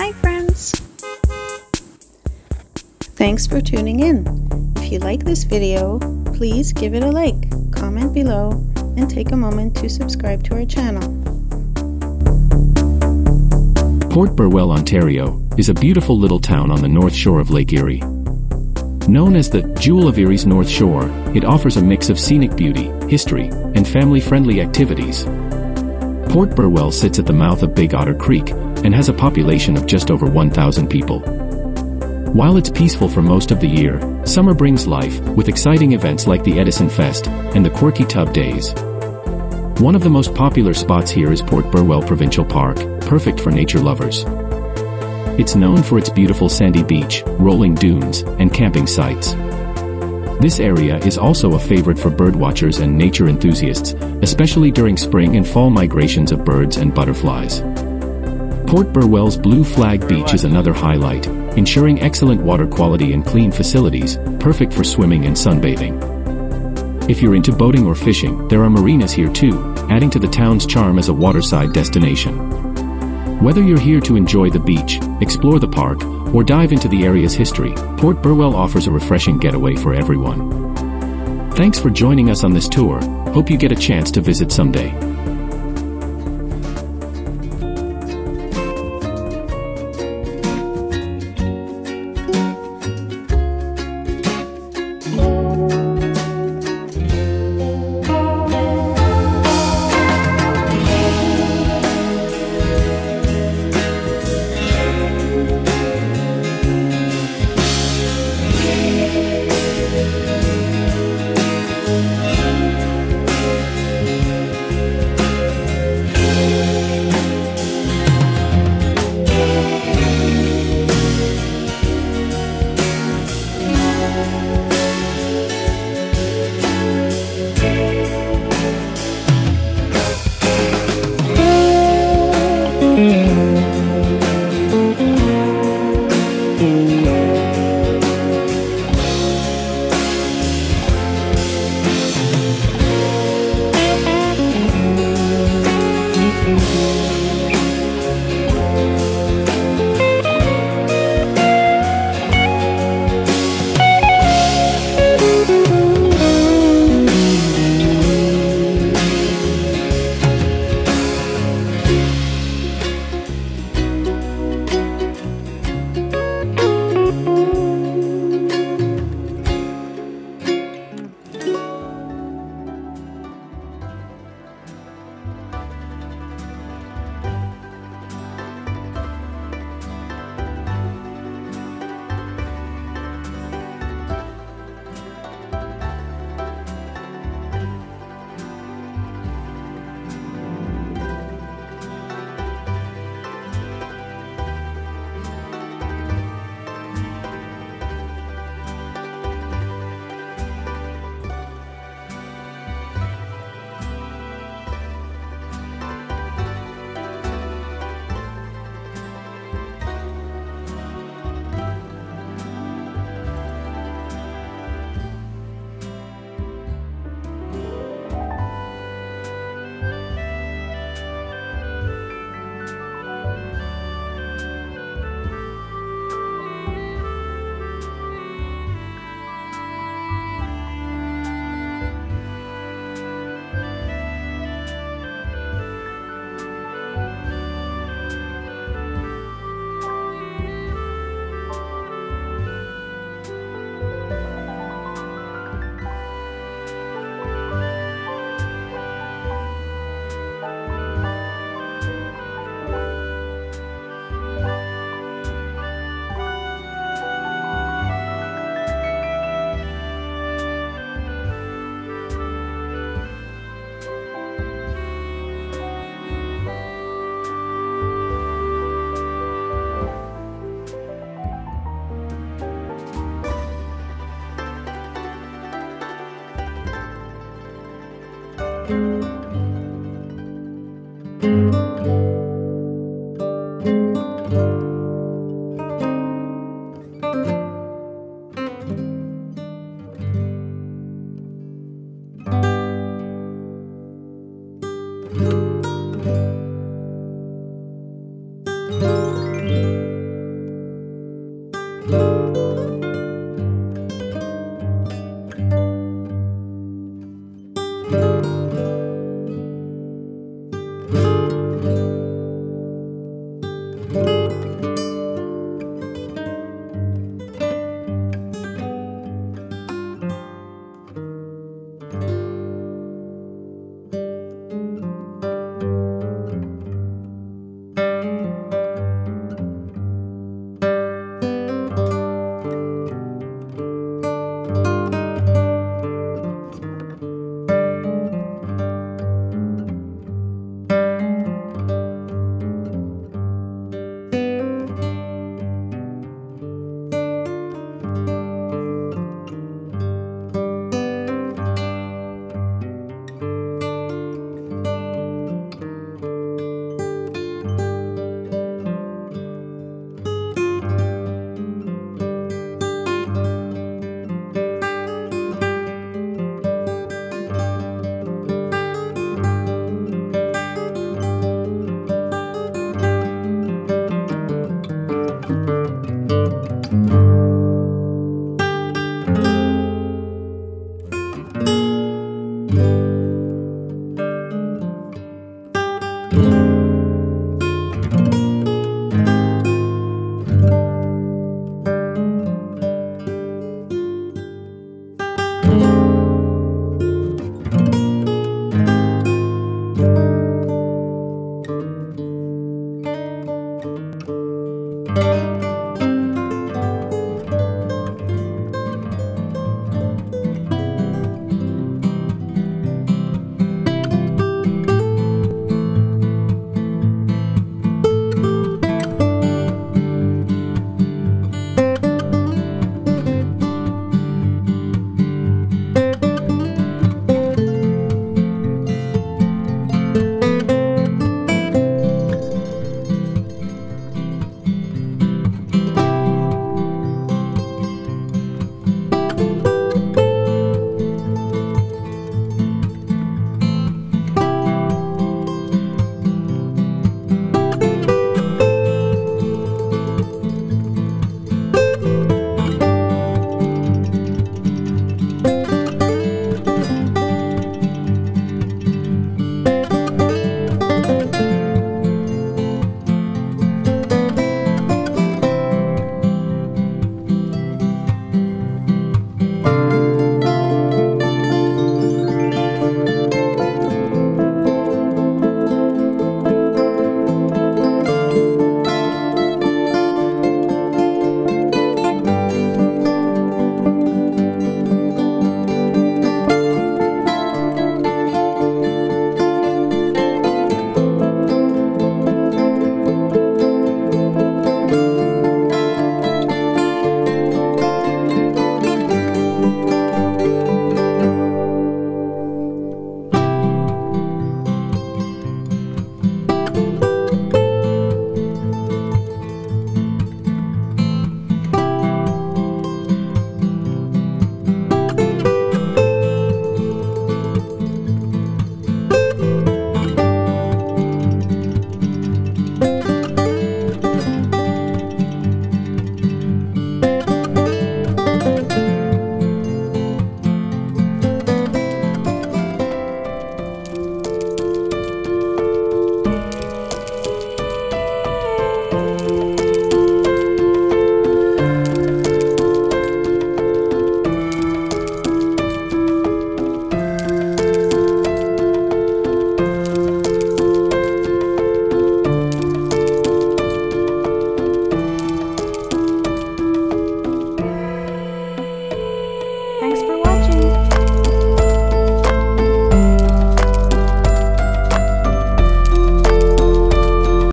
Hi friends! Thanks for tuning in. If you like this video, please give it a like, comment below, and take a moment to subscribe to our channel. Port Burwell, Ontario, is a beautiful little town on the north shore of Lake Erie. Known as the Jewel of Erie's North Shore, it offers a mix of scenic beauty, history, and family-friendly activities. Port Burwell sits at the mouth of Big Otter Creek and has a population of just over 1,000 people. While it's peaceful for most of the year, summer brings life, with exciting events like the Edison Fest and the Quirky Tub Days. One of the most popular spots here is Port Burwell Provincial Park, perfect for nature lovers. It's known for its beautiful sandy beach, rolling dunes, and camping sites. This area is also a favorite for birdwatchers and nature enthusiasts, especially during spring and fall migrations of birds and butterflies. Port Burwell's Blue Flag Beach is another highlight, ensuring excellent water quality and clean facilities, perfect for swimming and sunbathing. If you're into boating or fishing, there are marinas here too, adding to the town's charm as a waterside destination. Whether you're here to enjoy the beach, explore the park, or dive into the area's history, Port Burwell offers a refreshing getaway for everyone. Thanks for joining us on this tour. Hope you get a chance to visit someday.